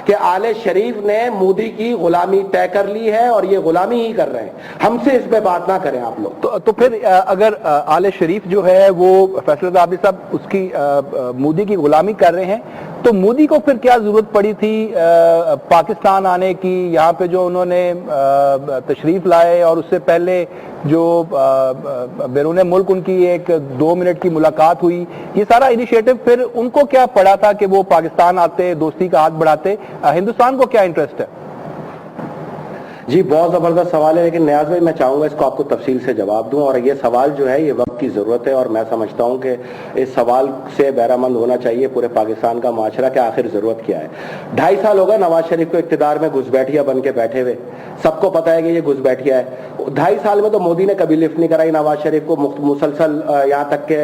کہ آل شریف نے مودی کی غلامی طے کر لی ہے اور یہ غلامی ہی کر رہے ہیں. ہم سے اس پہ بات نہ کریں آپ لوگ. تو پھر اگر آل شریف جو ہے وہ فیصل عابد صاحب اس کی مودی کی غلامی کر رہے ہیں تو مودی کو پھر کیا ضرورت پڑی تھی پاکستان آنے کی؟ یہاں پہ جو انہوں نے تشریف لائے اور اس سے پہلے جو بیرون ملک ان کی ایک 2 منٹ کی ملاقات ہوئی، یہ سارا انیشیٹو پھر ان کو کیا پڑا تھا کہ وہ پاکستان آتے، دوستی کا ہاتھ بڑھاتے؟ ہندوستان کو کیا انٹرسٹ ہے؟ جی بہت زبردست سوال ہے، لیکن نیاز بھائی میں چاہوں گا اس کو آپ کو تفصیل سے جواب دوں، اور یہ سوال جو ہے یہ وقت کی ضرورت ہے، اور میں سمجھتا ہوں کہ اس سوال سے بہرہ مند ہونا چاہیے پورے پاکستان کا معاشرہ کہ آخر ضرورت کیا ہے. 2.5 سال ہو گئے نواز شریف کو اقتدار میں گھس بیٹھیا بن کے بیٹھے ہوئے. سب کو پتا ہے کہ یہ گھس بیٹھیا ہے. 2.5 سال میں تو مودی نے کبھی لفٹ نہیں کرائی نواز شریف کو، مسلسل یہاں تک کہ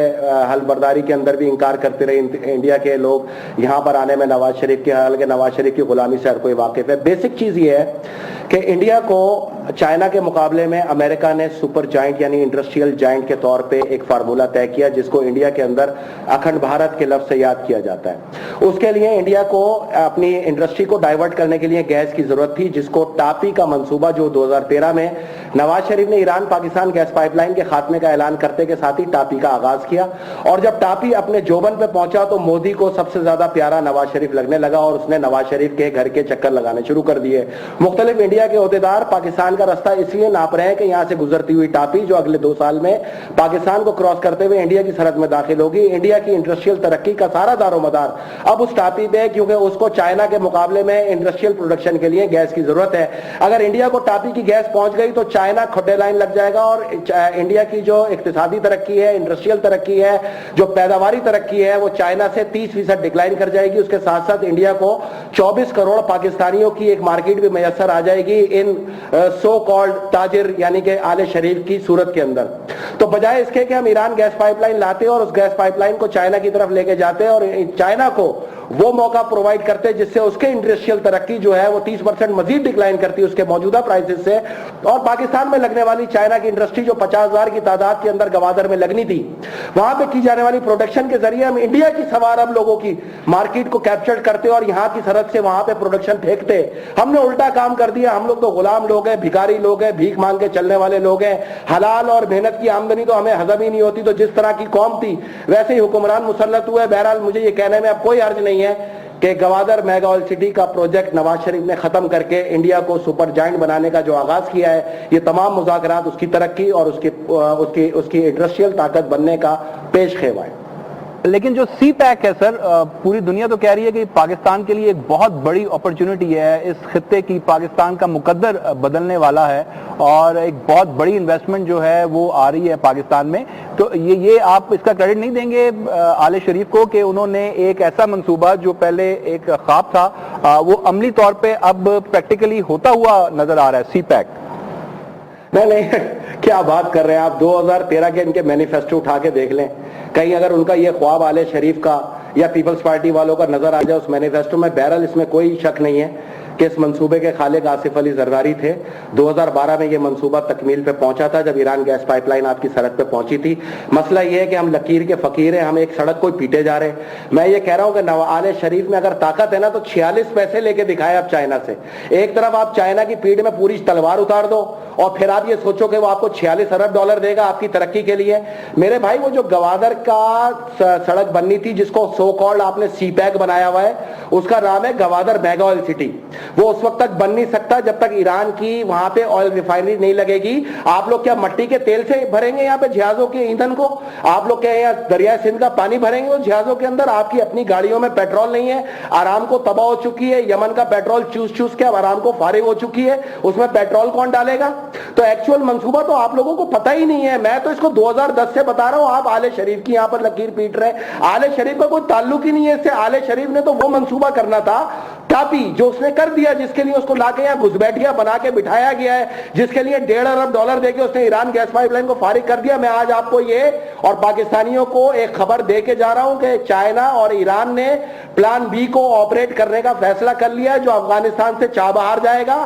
حل برداری کے اندر بھی انکار کرتے رہے انڈیا کے لوگ یہاں پر آنے میں نواز شریف کے، حالانکہ نواز شریف کی غلامی سے ہر کوئی واقف ہے. بیسک چیز یہ ہے کہ انڈیا کو چائنا کے مقابلے میں امریکہ نے سپر جائنٹ یعنی انڈسٹریل جائنٹ کے طور پہ ایک فارمولہ طے کیا جس کو انڈیا کے اندر اکھنڈ بھارت کے لفظ سے یاد کیا جاتا ہے. اس کے لیے انڈیا کو اپنی انڈسٹری کو ڈائیورٹ کرنے کے لیے گیس کی ضرورت تھی، جس کو ٹاپی کا منصوبہ جو 2013 میں نواز شریف نے Iran Pakistan gas pipeline کے خاتمے کا اعلان کرتے کے ساتھ ہی ٹاپی کا آغاز کیا. اور جب ٹاپی اپنے جوبن پہ پہنچا تو مودی کو سب سے زیادہ پیارا نواز شریف لگنے لگا اور اس نے نواز شریف کے گھر کے چکر لگانے شروع کر دیے. مختلف انڈیا کے عہدیدار پاکستان کا رستہ اس لیے ناپ رہے ہیں کہ یہاں سے گزرتی ہوئی ٹاپی جو اگلے 2 سال میں پاکستان کو کراس کرتے ہوئے انڈیا کی سرحد میں داخل ہوگی، انڈیا کی انڈسٹریل ترقی کا سارا دار و مدار اب اس ٹاپی پہ، کیونکہ اس کو چائنا کے مقابلے میں انڈسٹریل پروڈکشن کے لیے گیس کی ضرورت ہے. اگر انڈیا کو ٹاپی کی گیس پہنچ گئی تو چائنا کھڈے لائن لگ جائے گا اور انڈیا کی جو اقتصادی ترقی ہے، انڈسٹریل ترقی ہے، جو پیداواری ترقی ہے، وہ چائنا سے 30% ڈکلائن کر جائے گی. اس کے ساتھ ساتھ انڈیا کو 24 کروڑ پاکستانیوں کی ایک مارکیٹ بھی میسر آ جائے گی ان سو کالڈ تاجر یعنی کہ آل شریف کی صورت کے اندر. تو بجائے اس کے کہ ہم ایران گیس پائپ لائن لاتے اور اس گیس پائپ لائن کو چائنا کی طرف لے کے جاتے اور چائنا کو وہ موقع پرووائڈ کرتے جس سے اس کے انڈسٹریل ترقی جو ہے وہ 30% مزید ڈکلائن کرتی اس کے موجودہ پرائسز سے، اور پاکستان میں لگنے والی چائنا کی انڈسٹری جو 50,000 کی تعداد کے اندر گوادر میں لگنی تھی، وہاں پہ کی جانے والی پروڈکشن کے ذریعے ہم انڈیا کی سوار اب لوگوں کی مارکیٹ کو کیپچر کرتے اور یہاں کی سرحد سے وہاں پہ پروڈکشن پھینکتے. ہم نے الٹا کام کر دیا. ہم لوگ تو غلام لوگ ہیں، بھکاری لوگ ہیں، بھیک مانگ کے چلنے والے لوگ ہیں. حلال اور محنت کی آمدنی تو ہمیں ہضم ہی نہیں ہوتی. تو جس طرح کی قوم تھی ویسے ہی حکمران مسلط ہوئے. بہرحال مجھے یہ کہنے میں اب کوئی حرج نہیں ہے کہ گوادر میگا آئل سٹی کا پروجیکٹ نواز شریف نے ختم کر کے انڈیا کو سپر جائنٹ بنانے کا جو آغاز کیا ہے، یہ تمام مذاکرات اس کی ترقی اور اس کی انڈسٹریل طاقت بننے کا پیش خیمہ ہے. لیکن جو سی پیک ہے سر، پوری دنیا تو کہہ رہی ہے کہ پاکستان کے لیے ایک بہت بڑی اپرچونٹی ہے. اس خطے کی پاکستان کا مقدر بدلنے والا ہے اور ایک بہت بڑی انویسٹمنٹ جو ہے وہ آ رہی ہے پاکستان میں. تو یہ آپ اس کا کریڈٹ نہیں دیں گے آل شریف کو کہ انہوں نے ایک ایسا منصوبہ جو پہلے ایک خواب تھا وہ عملی طور پہ اب پریکٹیکلی ہوتا ہوا نظر آ رہا ہے؟ سی پیک نہیں کیا بات کر رہے ہیں آپ. 2013 کے ان کے مینیفیسٹو اٹھا کے دیکھ لیں، کہیں اگر ان کا یہ خواب آل شریف کا یا پیپلز پارٹی والوں کا نظر آ جائے اس مینیفیسٹو میں. بہرحال اس میں کوئی شک نہیں ہے کہ اس منصوبے کے خالق آصف علی زرداری تھے. 2012 میں یہ منصوبہ تکمیل پہ پہنچا تھا جب ایران گیس پائپ لائن آپ کی سڑک پہ پہنچی تھی. مسئلہ یہ ہے کہ ہم لکیر کے فقیر ہیں، ہم ایک سڑک کو پیٹے جا رہے ہیں. میں یہ کہہ رہا ہوں کہ آل شریف میں اگر طاقت ہے نا تو 46 پیسے لے کے دکھائے آپ چائنا سے. ایک طرف آپ چائنا کی پیٹھ میں پوری تلوار اتار دو اور پھر آپ یہ سوچو کہ وہ آپ کو 46 ارب ڈالر دے گا آپ کی ترقی کے لیے. میرے بھائی وہ جو گوادر کا سڑک بننی تھی جس کو سو کالڈ آپ نے سی پیک بنایا ہوا ہے، اس کا نام ہے گوادر میگا آئل سٹی. وہ اس وقت تک بن نہیں سکتا جب تک ایران کی وہاں پہ آئل ریفائنری نہیں لگے گی. آپ لوگ کیا مٹی کے تیل سے بھریں گے یہاں پہ جہازوں کے ایندھن کو؟ آپ لوگ کیا یہاں دریائے سندھ کا پانی بھریں گے اس جہازوں کے اندر؟ آپ کی اپنی گاڑیوں میں پیٹرول نہیں ہے. آرام کو تباہ ہو چکی ہے، یمن کا پیٹرول چوس چوس کے اب آرام کو فارغ ہو چکی ہے، اس میں پیٹرول کون ڈالے گا؟ تو ایکچوئل منصوبہ تو آپ لوگوں کو پتہ ہی نہیں ہے. میں تو اس کو 2010 سے بتا رہا ہوں، آپ آل شریف کی یہاں پر لکیر پیٹ رہے ہیں. آل شریف کا کوئی تعلق ہی نہیں ہے اس سے. آل شریف نے تو وہ منصوبہ کرنا تھا ٹاپی جو اس نے کر دیا، جس کے لیے اس کو لا کے یہاں گھسبیٹھیا بنا کے بٹھایا گیا ہے، جس کے لیے 1.5 ارب ڈالر دے کے اس نے ایران گیس پائپ لائن کو فارغ کر دیا. میں آج آپ کو یہ اور پاکستانیوں کو ایک خبر دے کے جا رہا ہوں کہ چائنا اور ایران نے پلان بی کو آپریٹ کرنے کا فیصلہ کر لیا جو افغانستان سے چابہار جائے گا.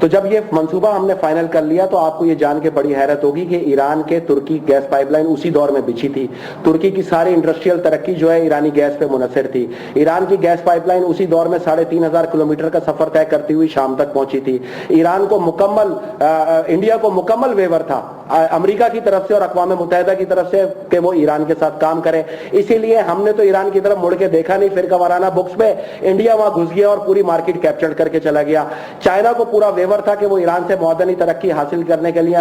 تو جب یہ منصوبہ ہم نے فائنل کر لیا تو آپ کو یہ جان کے بڑی حیرت ہوگی کہ ایران کے ترکی گیس پائپ لائن اسی دور میں بچھی تھی. ترکی کی ساری انڈسٹریل ترقی جو ہے ایرانی گیس پہ منحصر تھی. ایران کی گیس پائپ لائن اسی دور میں 3500 کلومیٹر کا سفر طے کرتی ہوئی شام تک پہنچی تھی. ایران کو انڈیا کو مکمل ویور تھا امریکہ کی طرف سے اور اقوام متحدہ کی طرف سے کہ وہ ایران کے ساتھ کام کرے. اسی لیے ہم نے تو ایران کی طرف مڑ کے دیکھا نہیں, فرقہ وارانہ بکس میں انڈیا وہاں گھس گیا اور پوری مارکیٹ کیپچر کر کے چلا گیا. چائنا کو پورا ویور تھا کہ وہ ایران سے معدنی ترقی حاصل کرنے کے لیے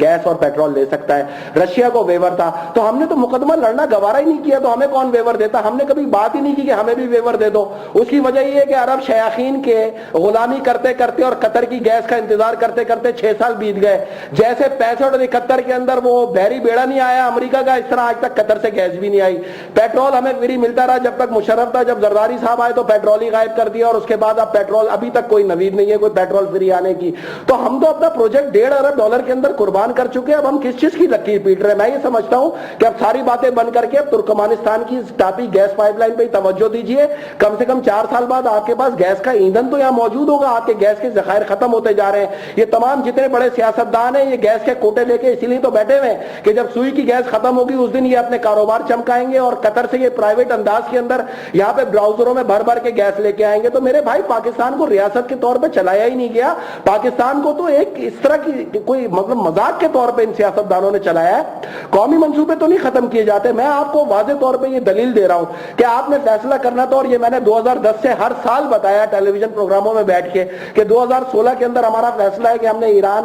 گیس اور پیٹرول لے سکتا ہے. رشیا کو ویور تھا. تو ہم نے تو مقدمہ لڑنا گوارا ہی نہیں کیا, تو ہمیں کون ویور دیتا. ہم نے کبھی بات ہی نہیں کی کہ ہمیں بھی ویور دے دو. اس کی وجہ یہ ہے کہ عرب شیاخین کے غلامی کرتے کرتے اور قطر کی گیس کا انتظار کرتے کرتے 6 سال بیت گئے. جیسے 65 اور 71 کے اندر وہ بحری بیڑا نہیں آیا امریکہ کا, اس طرح آج تک قطر سے گیس بھی نہیں آئی. پیٹرول ہمیں فری ملتا رہا جب تک مشرف تھا. جب زرداری صاحب آئے تو پیٹرول ہی غائب کر دیا, اور اس کے بعد اب پیٹرول ابھی تک کوئی نوید نہیں ہے کوئی پیٹرول فری آنے کی. تو ہم تو اپنا پروجیکٹ $1.5 ارب کے اندر قربان کر چکے ہیں. اب ہم کس چیز کی لکیر پیٹ رہے ہیں؟ میں یہ سمجھتا ہوں کہ اب ساری باتیں بند کر کے اب ترکمانستان کی ٹاپی گیس پائپ لائن پہ توجہ دیجئے. کم سے کم 4 سال بعد آپ کے پاس گیس کا ایندھن تو یہاں موجود ہوگا. آپ کے گیس کے ذخائر ختم ہوتے جا رہے ہیں. یہ تمام جتنے بڑے سیاستدان ہیں یہ گیس کے کوٹے لے کے اسی لیے تو بیٹھے ہوئے ہیں کہ جب سوئی کی گیس ختم ہوگی اس دن یہ اپنے کاروبار چمکائیں گے اور قطر سے یہ پرائیویٹ انداز کے اندر یہاں پہ براؤزروں میں بھر بھر کے گیس لے کے آئیں گے. تو میرے بھائی پاکستان کو ریاست کے طور پہ چلایا ہی نہیں گیا. پاکستان کو تو ایک اس طرح کی کوئی مطلب مذاق کے طور پہ ان سیاستدانوں نے چلایا ہے. قومی منصوبے تو نہیں ختم کیے جاتے. میں آپ کو واضح طور پہ یہ دلیل دے رہا ہوں کہ آپ نے فیصلہ کرنا تھا, اور یہ میں نے 2010 سے ہر سال بتایا ٹیلی ویژن پروگراموں میں بیٹھ کے کہ 2016 کے اندر ہمارا فیصلہ ہے کہ ہم نے ایران,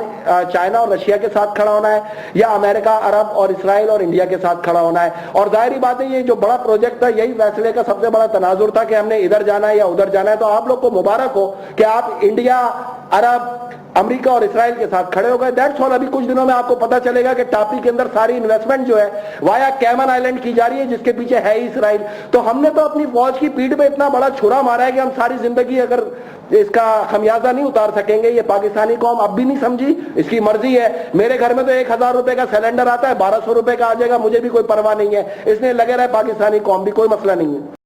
چائنا اور رشیا کے ساتھ کھڑا ہونا ہے یا امریکہ, عرب اور اسرائیل اور انڈیا کے ساتھ کھڑا ہونا ہے. اور ظاہری بات ہے یہ جو بڑا پروجیکٹ تھا یہی فیصلے کا سب سے بڑا تناظر تھا کہ ہم نے ادھر جانا ہے یا ادھر جانا ہے. تو آپ لوگ کو مبارک ہو کہ آپ انڈیا, عرب, امریکہ اور اسرائیل کے ساتھ کھڑے ہو گئے. That's all. ابھی کچھ دنوں میں آپ کو پتا چلے گا کہ ٹاپی کے اندر ساری انویسٹمنٹ جو ہے وایا کیمن آئلینڈ کی جا رہی ہے جس کے پیچھے ہے ہی اسرائیل. تو ہم نے تو اپنی فوج کی پیٹھ پہ اتنا بڑا چھرا مارا ہے کہ ہم ساری زندگی اگر اس کا خمیازہ نہیں اتار سکیں گے. یہ پاکستانی قوم اب بھی نہیں سمجھی, اس کی مرضی ہے. میرے گھر میں تو 1000 روپے کا سلنڈر آتا ہے, 1200 روپے کا آ جائے گا, مجھے بھی کوئی پرواہ نہیں ہے. اس نے لگے رہے پاکستانی قوم بھی, کوئی مسئلہ نہیں ہے.